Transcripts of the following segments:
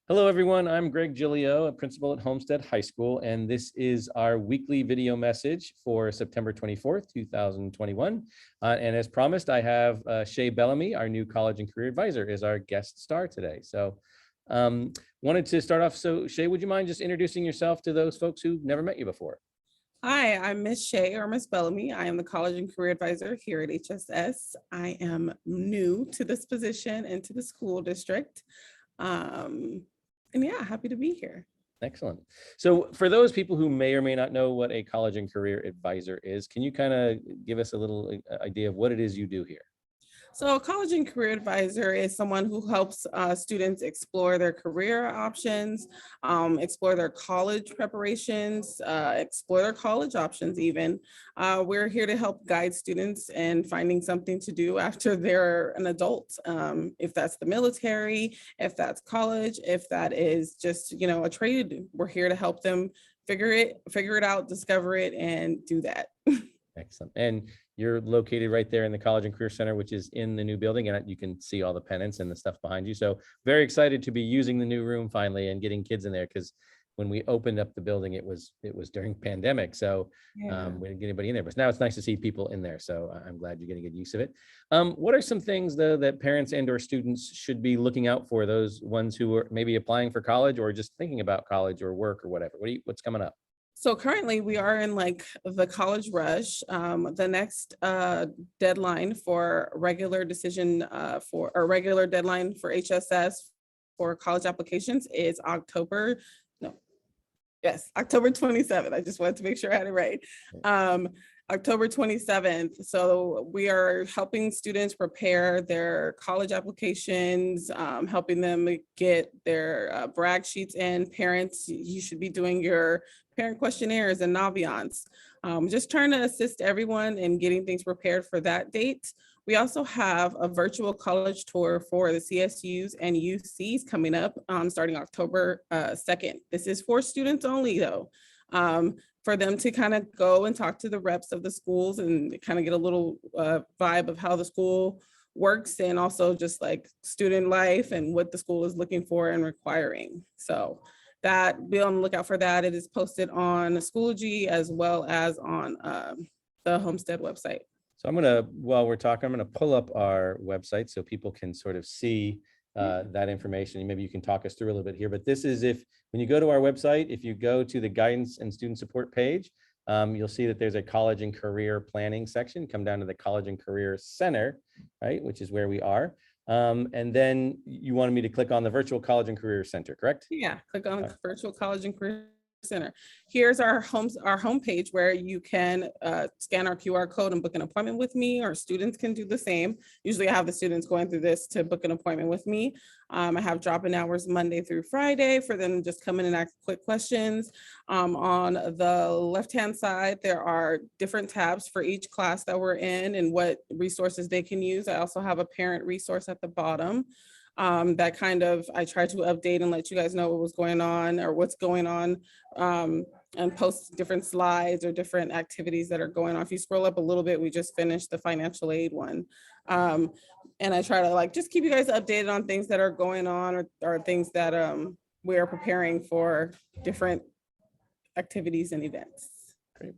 Hello, everyone. I'm Greg Giglio, a principal at Homestead High School, and this is our weekly video message for September 24th, 2021. And as promised, I have Shay Bellamy, our new college and career advisor, is our guest star today. So wanted to start off. So Shay, would you mind just introducing yourself to those folks who've never met you before? Hi, I'm Miss Shay or Miss Bellamy. I am the college and career advisor here at HSS. I am new to this position and to the school district. And yeah, happy to be here. Excellent. So for those people who may or may not know what a college and career advisor is, can you kind of give us a little idea of what it is you do here? So a college and career advisor is someone who helps students explore their career options, explore their college preparations, explore their college options even. We're here to help guide students in finding something to do after they're an adult. If that's the military, if that's college, if that is just, a trade, we're here to help them figure it out, discover it, and do that. Excellent. And you're located right there in the College and Career Center, which is in the new building, and you can see all the pennants and the stuff behind you. So very excited to be using the new room finally and getting kids in there, because when we opened up the building, it was during pandemic. So we didn't get anybody in there, but now it's nice to see people in there. So I'm glad you're getting good use of it. What are some things though that parents and or students should be looking out for, those ones who are maybe applying for college or just thinking about college or work or whatever? What's coming up? So currently we are in like the college rush. The next deadline for regular decision for a regular deadline for HSS for college applications is October 27th. I just wanted to make sure I had it right. October 27th. So we are helping students prepare their college applications, helping them get their brag sheets in. Parents, you should be doing your parent questionnaires and Naviance. Just trying to assist everyone in getting things prepared for that date. We also have a virtual college tour for the CSUs and UCs coming up starting October 2nd. This is for students only though. For them to kind of go and talk to the reps of the schools and kind of get a little vibe of how the school works, and also just like student life and what the school is looking for and requiring. So that, be on the lookout for that. It is posted on Schoology as well as on the Homestead website. So while we're talking, I'm gonna pull up our website so people can sort of see that information. Maybe you can talk us through a little bit here, but this is when you go to our website, if you go to the guidance and student support page, you'll see that there's a college and career planning section. Come down to the College and Career Center, right, which is where we are. And then you wanted me to click on the Virtual College and Career Center, correct? Yeah, click on the Virtual College and Career Center. Here's our homepage where you can scan our QR code and book an appointment with me, or students can do the same. Usually I have the students going through this to book an appointment with me. I have drop-in hours Monday through Friday for them to just come in and ask quick questions. On the left-hand side, there are different tabs for each class that we're in and what resources they can use. I also have a parent resource at the bottom. That kind of, I try to update and let you guys know what was going on or what's going on, and post different slides or different activities that are going on. If you scroll up a little bit, we just finished the financial aid one. And I try to just keep you guys updated on things that are going on, or things that we are preparing for different activities and events. Great.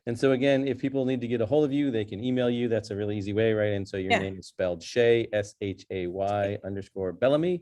And so again, if people need to get a hold of you, they can email you. That's a really easy way, right? And so your name is spelled Shay, SHAY_Bellamy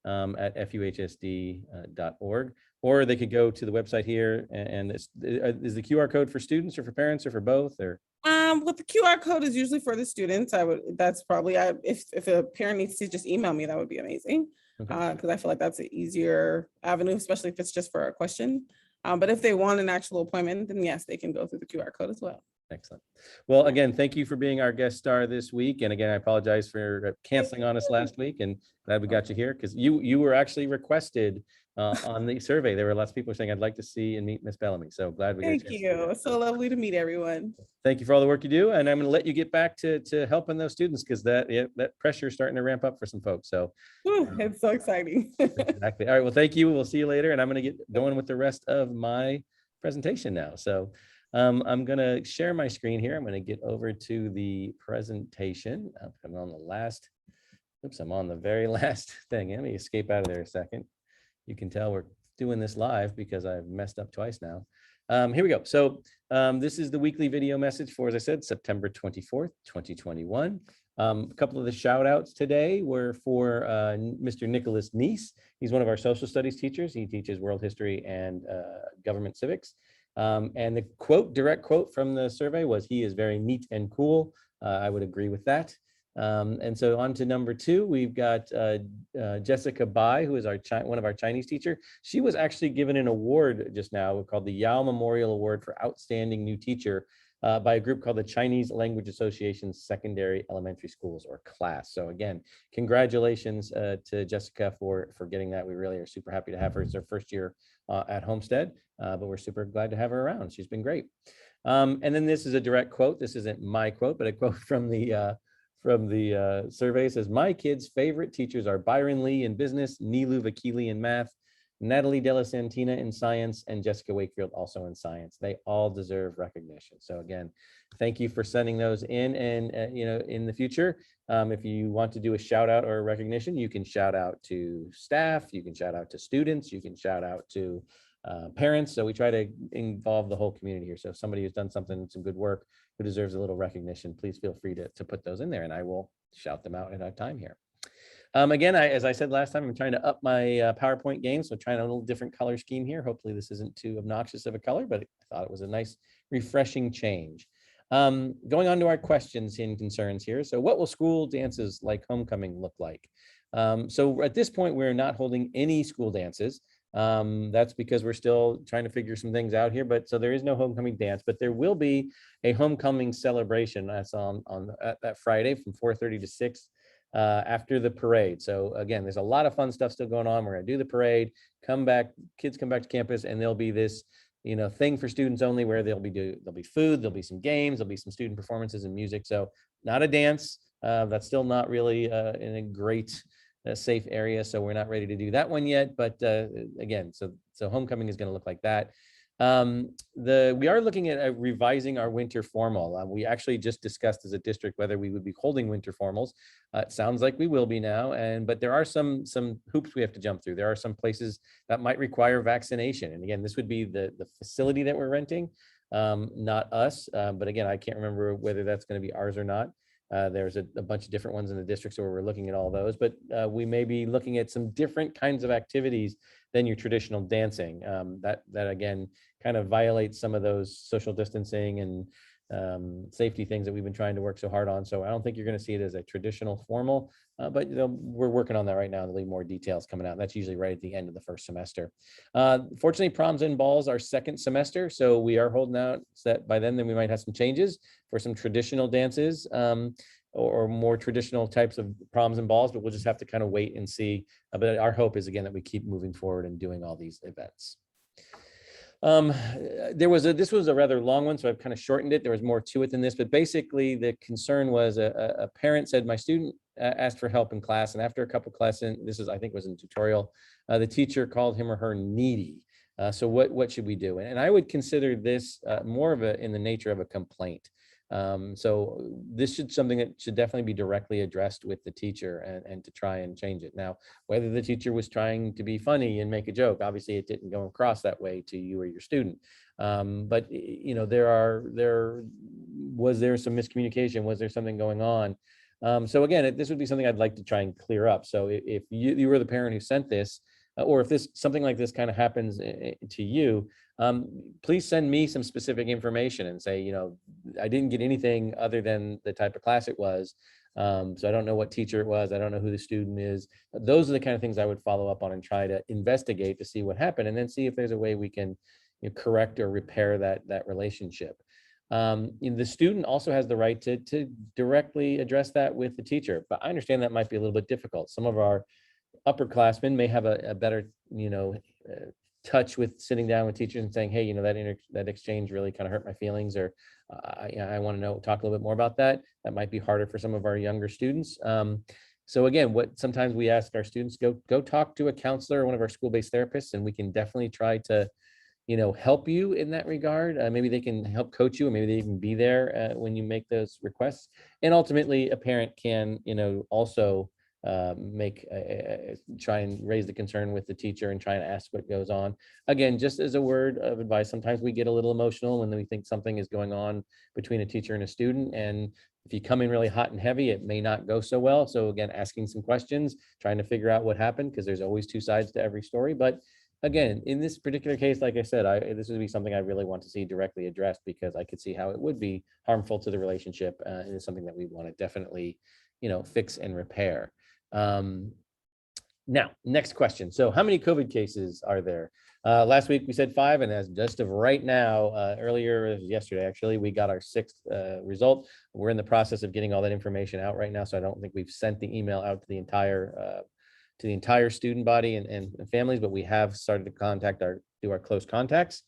at fuhsd.org. Or they could go to the website here, and is the QR code for students or for parents or for both? Or Well, the QR code is usually for the students. That's probably, if a parent needs to just email me, that would be amazing. Because I feel like that's an easier avenue, especially if it's just for a question. But if they want an actual appointment, then yes, they can go through the QR code as well. Excellent. Well, again, thank you for being our guest star this week. And again, I apologize for canceling on us last week, and glad we got you here, because you were actually requested on the survey. There were lots of people saying, I'd like to see and meet Miss Bellamy. So glad we got you. Thank you. It's so lovely to meet everyone. Thank you for all the work you do. And I'm going to let you get back to helping those students, because that pressure is starting to ramp up for some folks. So it's so exciting. Exactly. All right. Well, thank you. We'll see you later. And I'm going to get going with the rest of my presentation now. So I'm going to share my screen here. I'm going to get over to the presentation. I'm on the very last thing. Let me escape out of there a second. You can tell we're doing this live because I've messed up twice now. Here we go. So this is the weekly video message for, as I said, September 24th, 2021. A couple of the shout outs today were for Mr. Nicholas Neese. He's one of our social studies teachers. He teaches world history and government civics. And the quote, direct quote from the survey was, "He is very neat and cool." I would agree with that. And so on to number 2, we've got Jessica Bai, who is one of our Chinese teacher. She was actually given an award just now called the Yao Memorial Award for Outstanding New Teacher by a group called the Chinese Language Association Secondary Elementary Schools, or CLASS. So again, congratulations to Jessica for getting that. We really are super happy to have her. It's her first year at Homestead, but we're super glad to have her around. She's been great. And then this is a direct quote. This isn't my quote, but a quote from the survey. Says, "My kids' favorite teachers are Byron Lee in business, Nilu Vakili in math, Natalie Della Santina in science, and Jessica Wakefield also in science. They all deserve recognition." So again, thank you for sending those in. And in the future, if you want to do a shout out or a recognition, you can shout out to staff, you can shout out to students, you can shout out to parents. So we try to involve the whole community here. So if somebody who's done some good work, who deserves a little recognition, please feel free to put those in there, and I will shout them out at our time here. Again, as I said last time, I'm trying to up my PowerPoint game, so trying a little different color scheme here. Hopefully this isn't too obnoxious of a color, but I thought it was a nice, refreshing change. Going on to our questions and concerns here. So what will school dances like homecoming look like? So at this point, we're not holding any school dances. That's because we're still trying to figure some things out here, but so there is no homecoming dance, but there will be a homecoming celebration. That's on that Friday from 4:30 to 6 after the parade. So again, there's a lot of fun stuff still going on. We're going to do the parade, come back, kids come back to campus, and there'll be this thing for students only, where there'll be food, there'll be some games, there'll be some student performances and music. So not a dance. That's still not really in a great safe area, so we're not ready to do that one yet. But again, so homecoming is going to look like that. We are looking at revising our winter formal. We actually just discussed as a district whether we would be holding winter formals. It sounds like we will be now, but there are some hoops we have to jump through. There are some places that might require vaccination, and again, this would be the facility that we're renting, not us. But again, I can't remember whether that's going to be ours or not. There's a bunch of different ones in the district, so we're looking at all those, but we may be looking at some different kinds of activities than your traditional dancing. That again kind of violates some of those social distancing and safety things that we've been trying to work so hard on. So I don't think you're going to see it as a traditional formal, but we're working on that right now. There'll be more details coming out. That's usually right at the end of the first semester. Fortunately, proms and balls are second semester, so we are holding out that by then we might have some changes for some traditional dances or more traditional types of proms and balls, but we'll just have to kind of wait and see. But our hope is, again, that we keep moving forward and doing all these events. This was a rather long one, so I've kind of shortened it. There was more to it than this, but basically the concern was a parent said, "My student asked for help in class, and after a couple classes, I think was in tutorial, the teacher called him or her needy. So what should we do?" And I would consider this more of in the nature of a complaint. So this something that should definitely be directly addressed with the teacher and to try and change it. Now, whether the teacher was trying to be funny and make a joke, obviously it didn't go across that way to you or your student. But was there some miscommunication? Was there something going on? So again, this would be something I'd like to try and clear up. So if you were the parent who sent this, or if something like this kind of happens to you, please send me some specific information and say, I didn't get anything other than the type of class it was. So I don't know what teacher it was. I don't know who the student is. Those are the kind of things I would follow up on and try to investigate to see what happened, and then see if there's a way we can correct or repair that relationship. The student also has the right to directly address that with the teacher, but I understand that might be a little bit difficult. Some of our upperclassmen may have a better, touch with sitting down with teachers and saying, "Hey, that exchange really kind of hurt my feelings," or I want to talk a little bit more about that. That might be harder for some of our younger students. So again, sometimes we ask our students, go talk to a counselor or one of our school-based therapists, and we can definitely try to help you in that regard. Maybe they can help coach you, and maybe they even be there when you make those requests. And ultimately, a parent can also try and raise the concern with the teacher and try and ask what goes on. Again, just as a word of advice, sometimes we get a little emotional when we think something is going on between a teacher and a student. And if you come in really hot and heavy, it may not go so well. So again, asking some questions, trying to figure out what happened, because there's always two sides to every story. But again, in this particular case, like I said, this would be something I really want to see directly addressed, because I could see how it would be harmful to the relationship. And it's something that we want to definitely, fix and repair. Now, next question. So how many COVID cases are there? Last week we said 5, and as just of right now, earlier yesterday, actually, we got our 6th result. We're in the process of getting all that information out right now. So I don't think we've sent the email out to the entire student body and families, but we have started to do our close contacts.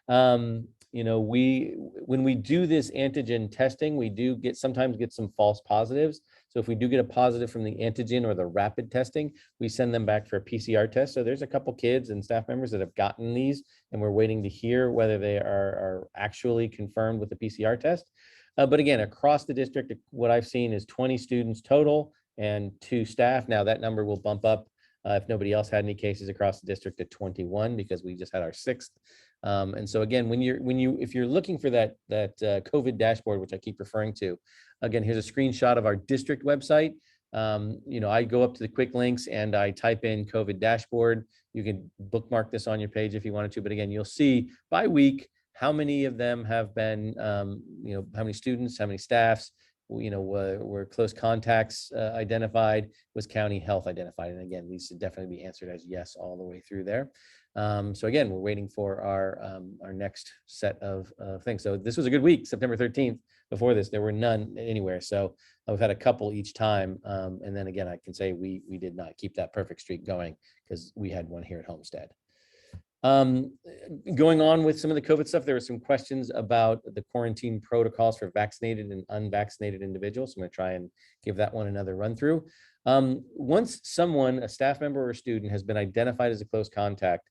When we do this antigen testing, we sometimes get some false positives. So if we do get a positive from the antigen or the rapid testing, we send them back for a PCR test. So there's a couple kids and staff members that have gotten these, and we're waiting to hear whether they are actually confirmed with the PCR test. But again, across the district, what I've seen is 20 students total and 2 staff. Now that number will bump up if nobody else had any cases across the district to 21, because we just had our 6th. And so again, if you're looking for that COVID dashboard, which I keep referring to, again, here's a screenshot of our district website. I go up to the quick links and I type in COVID dashboard. You can bookmark this on your page if you wanted to, but again, you'll see by week how many of them have been, how many students, how many staffs, were close contacts identified, was county health identified. And again, these should definitely be answered as yes all the way through there. So again, we're waiting for our next set of things. So this was a good week, September 13th. Before this, there were none anywhere. So we've had a couple each time. And then again, I can say we did not keep that perfect streak going, because we had one here at Homestead. Going on with some of the COVID stuff, there were some questions about the quarantine protocols for vaccinated and unvaccinated individuals. So I'm going to try and give that one another run through. Once someone, a staff member or a student, has been identified as a close contact,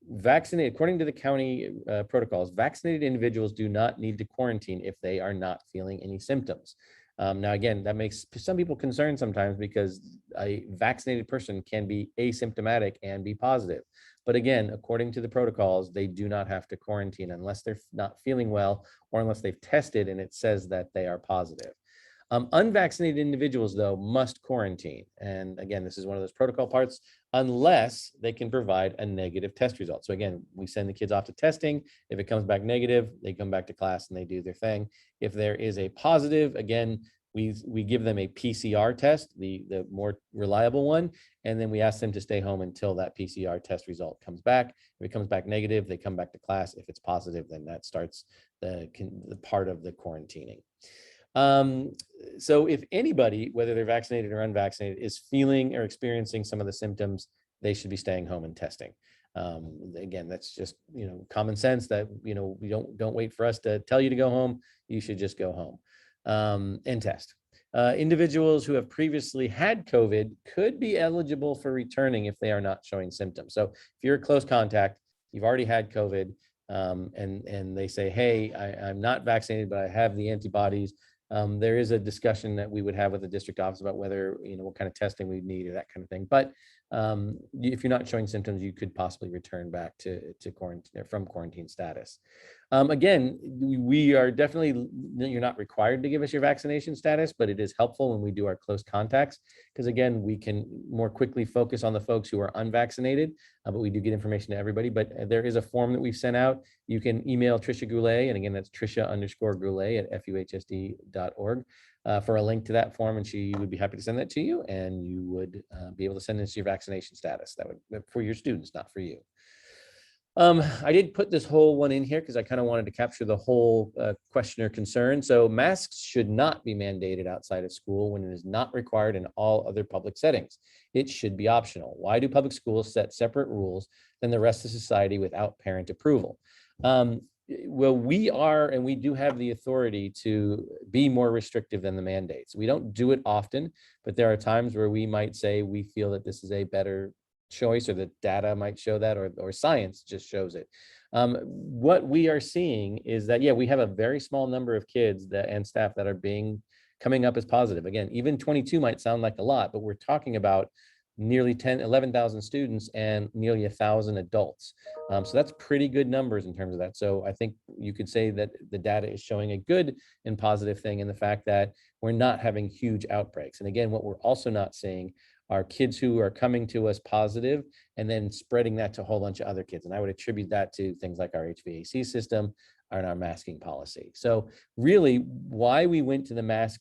vaccinated, according to the county protocols, vaccinated individuals do not need to quarantine if they are not feeling any symptoms. Now, again, that makes some people concerned sometimes, because a vaccinated person can be asymptomatic and be positive. But again, according to the protocols, they do not have to quarantine unless they're not feeling well, or unless they've tested and it says that they are positive. Unvaccinated individuals, though, must quarantine. And again, this is one of those protocol parts, unless they can provide a negative test result. So again, we send the kids off to testing. If it comes back negative, they come back to class and they do their thing. If there is a positive, again, we give them a PCR test, the more reliable one, and then we ask them to stay home until that PCR test result comes back. If it comes back negative, they come back to class. If it's positive, then that starts the part of the quarantining. So if anybody, whether they're vaccinated or unvaccinated, is feeling or experiencing some of the symptoms, they should be staying home and testing. Again, that's just, common sense that, we don't wait for us to tell you to go home. You should just go home and test. Individuals who have previously had COVID could be eligible for returning if they are not showing symptoms. So if you're a close contact, you've already had COVID, and they say, hey, I'm not vaccinated, but I have the antibodies. There is a discussion that we would have with the district office about whether, what kind of testing we need or that kind of thing. But if you're not showing symptoms, you could possibly return back to quarantine, from quarantine status. Again, we are definitely, you're not required to give us your vaccination status, but it is helpful when we do our close contacts, because again, we can more quickly focus on the folks who are unvaccinated, but we do get information to everybody. But there is a form that we've sent out. You can email Tricia Goulet, and again, that's Tricia_Goulet at fuhsd.org for a link to that form, and she would be happy to send that to you, and you would be able to send us your vaccination status. That would for your students, not for you. I did put this whole one in here because I kind of wanted to capture the whole question or concern. So masks should not be mandated outside of school when it is not required in all other public settings. It should be optional. Why do public schools set separate rules than the rest of society without parent approval? Well, we do have the authority to be more restrictive than the mandates. We don't do it often, but there are times where we might say we feel that this is a better choice, or the data might show that, or science just shows it. What we are seeing is that, yeah, we have a very small number of kids and staff that are being coming up as positive. Again, even 22 might sound like a lot, but we're talking about nearly 11,000 students and nearly 1,000 adults. So that's pretty good numbers in terms of that. So I think you could say that the data is showing a good and positive thing in the fact that we're not having huge outbreaks. And again, what we're also not seeing are kids who are coming to us positive and then spreading that to a whole bunch of other kids. And I would attribute that to things like our HVAC system and our masking policy. So really why we went to the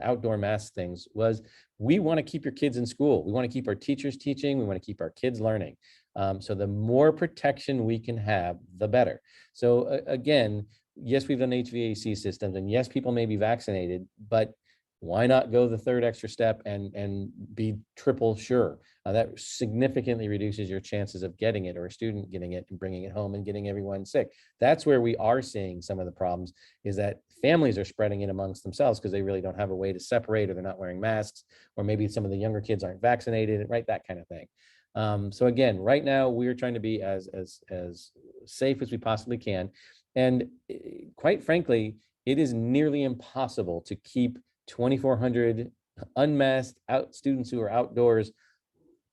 outdoor mask things was we want to keep your kids in school. We want to keep our teachers teaching. We want to keep our kids learning. So the more protection we can have, the better. So again, yes, we've done HVAC systems and yes, people may be vaccinated, but why not go the third extra step and be triple sure? That significantly reduces your chances of getting it or a student getting it and bringing it home and getting everyone sick. That's where we are seeing some of the problems, is that families are spreading it amongst themselves because they really don't have a way to separate, or they're not wearing masks, or maybe some of the younger kids aren't vaccinated, right? That kind of thing. So again, right now we're trying to be as safe as we possibly can. And quite frankly, it is nearly impossible to keep 2,400 unmasked students who are outdoors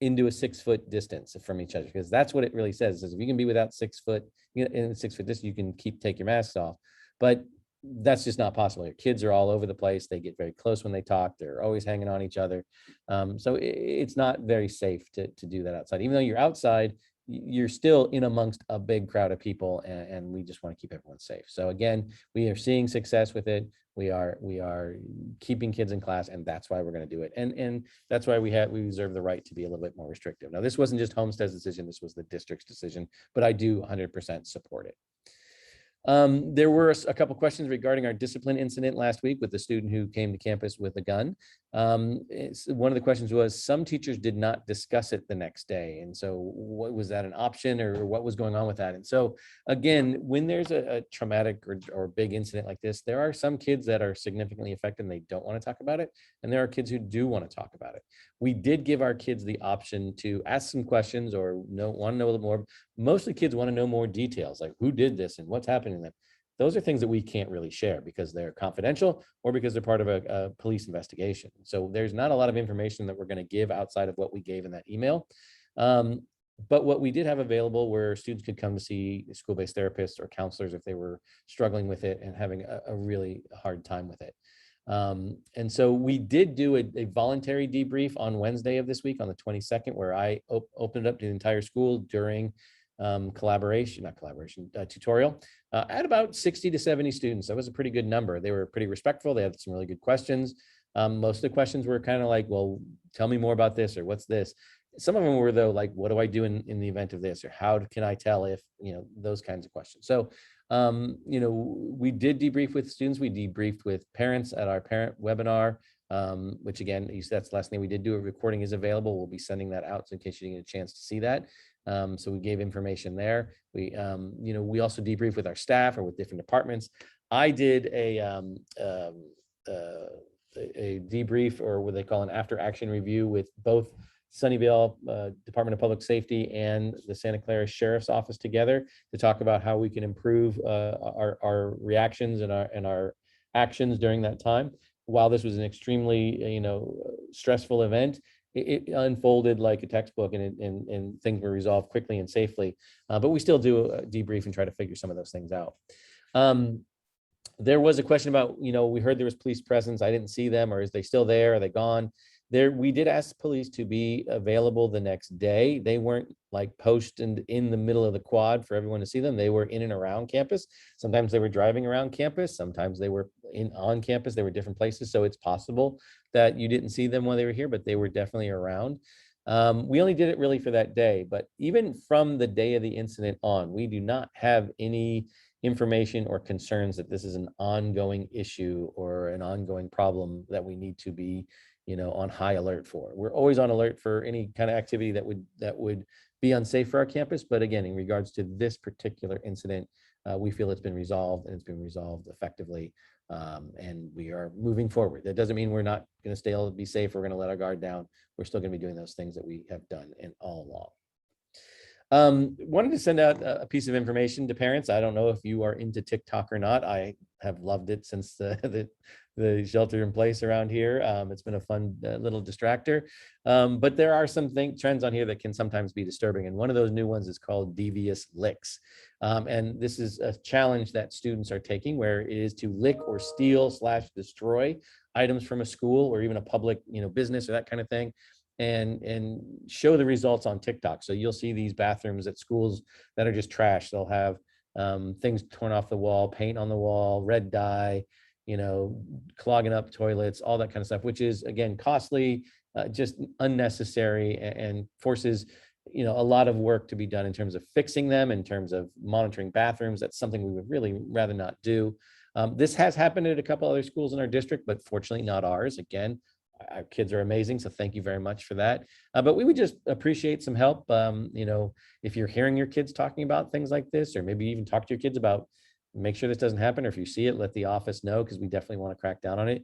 into a 6-foot distance from each other, because that's what it really says. It says if you can be without 6 foot, in 6-foot distance, you can take your masks off. But that's just not possible. Your kids are all over the place. They get very close when they talk. They're always hanging on each other. So it's not very safe to do that outside. Even though you're outside, you're still in amongst a big crowd of people, and we just want to keep everyone safe. So again, we are seeing success with it. We are keeping kids in class, and that's why we're going to do it. And that's why we reserve the right to be a little bit more restrictive. Now, this wasn't just Homestead's decision. This was the district's decision, but I do 100% support it. There were a couple questions regarding our discipline incident last week with the student who came to campus with a gun. One of the questions was, some teachers did not discuss it the next day. And so what was that, an option, or what was going on with that? And so again, when there's a traumatic or big incident like this, there are some kids that are significantly affected and they don't want to talk about it. And there are kids who do want to talk about it. We did give our kids the option to ask some questions or want to know a little more. Mostly kids want to know more details, like who did this and what's happening to them. Those are things that we can't really share because they're confidential or because they're part of a police investigation. So there's not a lot of information that we're going to give outside of what we gave in that email. But what we did have available where students could come to see school-based therapists or counselors if they were struggling with it and having a really hard time with it. And so we did do a voluntary debrief on Wednesday of this week, on the 22nd, where I opened it up to the entire school during tutorial at about 60 to 70 students. That was a pretty good number. They were pretty respectful. They had some really good questions. Most of the questions were kind of like, well, tell me more about this, or what's this? Some of them were though, like, what do I do in the event of this? Or how can I tell if, those kinds of questions. So, we did debrief with students. We debriefed with parents at our parent webinar, which again, that's the last thing we did do. A recording is available. We'll be sending that out, so in case you didn't get a chance to see that. So we gave information there. We also debriefed with our staff or with different departments. I did a debrief, or what they call an after action review, with both Sunnyvale Department of Public Safety and the Santa Clara Sheriff's Office together to talk about how we can improve our reactions and our actions during that time. While this was an extremely stressful event, it unfolded like a textbook, and things were resolved quickly and safely. But we still do a debrief and try to figure some of those things out. There was a question about, we heard there was police presence. I didn't see them, or is they still there? Are they gone? We did ask police to be available the next day. They weren't like posted in the middle of the quad for everyone to see them. They were in and around campus. Sometimes they were driving around campus. Sometimes they were on campus. They were different places. So it's possible that you didn't see them while they were here, but they were definitely around. We only did it really for that day, but even from the day of the incident on, we do not have any information or concerns that this is an ongoing issue or an ongoing problem that we need to be on high alert for. We're always on alert for any kind of activity that would be unsafe for our campus. But again, in regards to this particular incident, we feel it's been resolved, and it's been resolved effectively. And we are moving forward. That doesn't mean we're not going to be safe. We're going to let our guard down. We're still going to be doing those things that we have done and all Wanted to send out a piece of information to parents. I don't know if you are into TikTok or not. I have loved it since the shelter in place around here. It's been a fun little distractor. But there are some trends on here that can sometimes be disturbing. And one of those new ones is called Devious Licks. And this is a challenge that students are taking where it is to lick or steal / destroy items from a school or even a public, business or that kind of thing. And show the results on TikTok. So you'll see these bathrooms at schools that are just trash. They'll have things torn off the wall, paint on the wall, red dye, clogging up toilets, all that kind of stuff, which is, again, costly, just unnecessary, and forces, a lot of work to be done in terms of fixing them, in terms of monitoring bathrooms. That's something we would really rather not do. This has happened at a couple other schools in our district, but fortunately not ours. Again, our kids are amazing, so thank you very much for that. But we would just appreciate some help. If you're hearing your kids talking about things like this, or maybe even talk to your kids about, make sure this doesn't happen, or if you see it, let the office know, because we definitely want to crack down on it.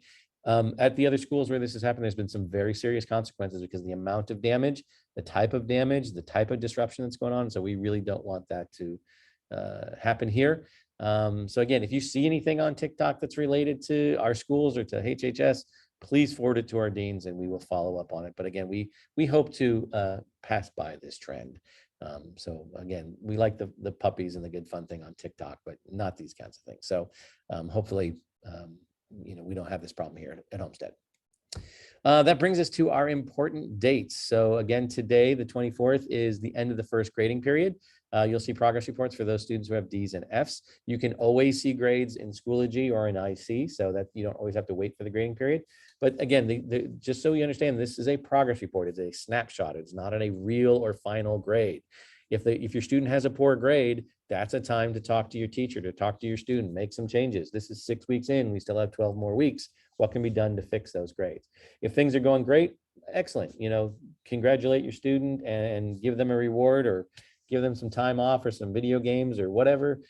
At the other schools where this has happened, there's been some very serious consequences because of the amount of damage, the type of damage, the type of disruption that's going on. So we really don't want that to happen here. So again, if you see anything on TikTok that's related to our schools or to HHS, please forward it to our deans and we will follow up on it. But again, we hope to pass by this trend. So again, we like the puppies and the good fun thing on TikTok, but not these kinds of things. So hopefully, we don't have this problem here at Homestead. That brings us to our important dates. So again, today, the 24th, is the end of the first grading period. You'll see progress reports for those students who have D's and F's. You can always see grades in Schoology or in IC, so that you don't always have to wait for the grading period. But again, just so you understand, this is a progress report. It's a snapshot. It's not a real or final grade. If your student has a poor grade, that's a time to talk to your teacher, to talk to your student, make some changes. This is 6 weeks in. We still have 12 more weeks. What can be done to fix those grades? If things are going great, excellent. Congratulate your student and give them a reward, or give them some time off or some video games or whatever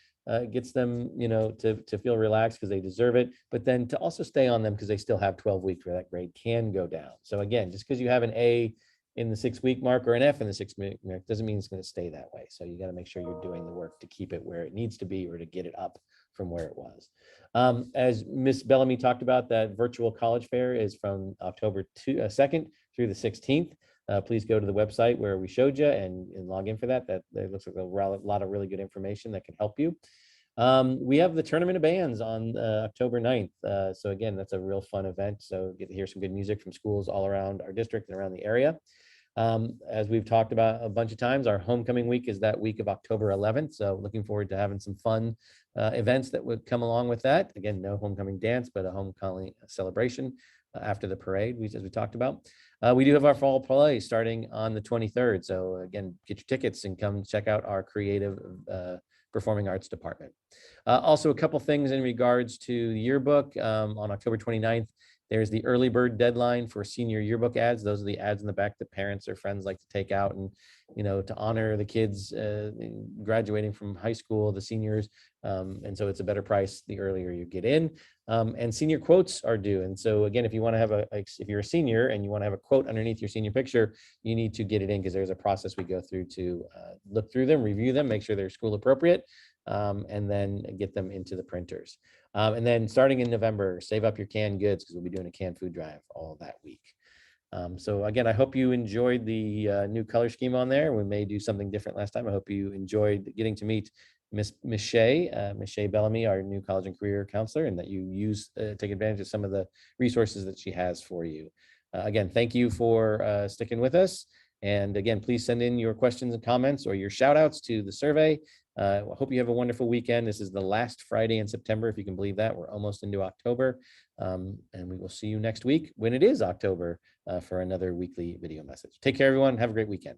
gets them, to feel relaxed because they deserve it. But then to also stay on them because they still have 12 weeks where that grade can go down. So again, just because you have an A in the 6-week mark or an F in the 6-week mark doesn't mean it's going to stay that way. So you got to make sure you're doing the work to keep it where it needs to be or to get it up from where it was. As Miss Bellamy talked about, that virtual college fair is from October 2nd through the 16th. Please go to the website where we showed you and log in for that. That looks like a lot of really good information that can help you. We have the Tournament of Bands on October 9th. So again, that's a real fun event. So get to hear some good music from schools all around our district and around the area. As we've talked about a bunch of times, our homecoming week is that week of October 11th. So looking forward to having some fun events that would come along with that. Again, no homecoming dance, but a homecoming celebration after the parade, as we talked about. We do have our fall play starting on the 23rd. So again, get your tickets and come check out our creative performing arts department. Also, a couple things in regards to the yearbook. On October 29th, there's the early bird deadline for senior yearbook ads. Those are the ads in the back that parents or friends like to take out and, to honor the kids graduating from high school, the seniors. And so it's a better price the earlier you get in. And senior quotes are due. And so again, if you want to have if you're a senior and you want to have a quote underneath your senior picture, you need to get it in, because there's a process we go through to look through them, review them, make sure they're school appropriate, and then get them into the printers. And then starting in November, save up your canned goods, because we'll be doing a canned food drive all that week. So again, I hope you enjoyed the new color scheme on there. We may do something different last time. I hope you enjoyed getting to meet Miss Shay Bellamy, our new college and career counselor, and that you take advantage of some of the resources that she has for you. Again, thank you for sticking with us. And again, please send in your questions and comments or your shout outs to the survey. I hope you have a wonderful weekend. This is the last Friday in September, if you can believe that. We're almost into October. And we will see you next week when it is October for another weekly video message. Take care, everyone. Have a great weekend.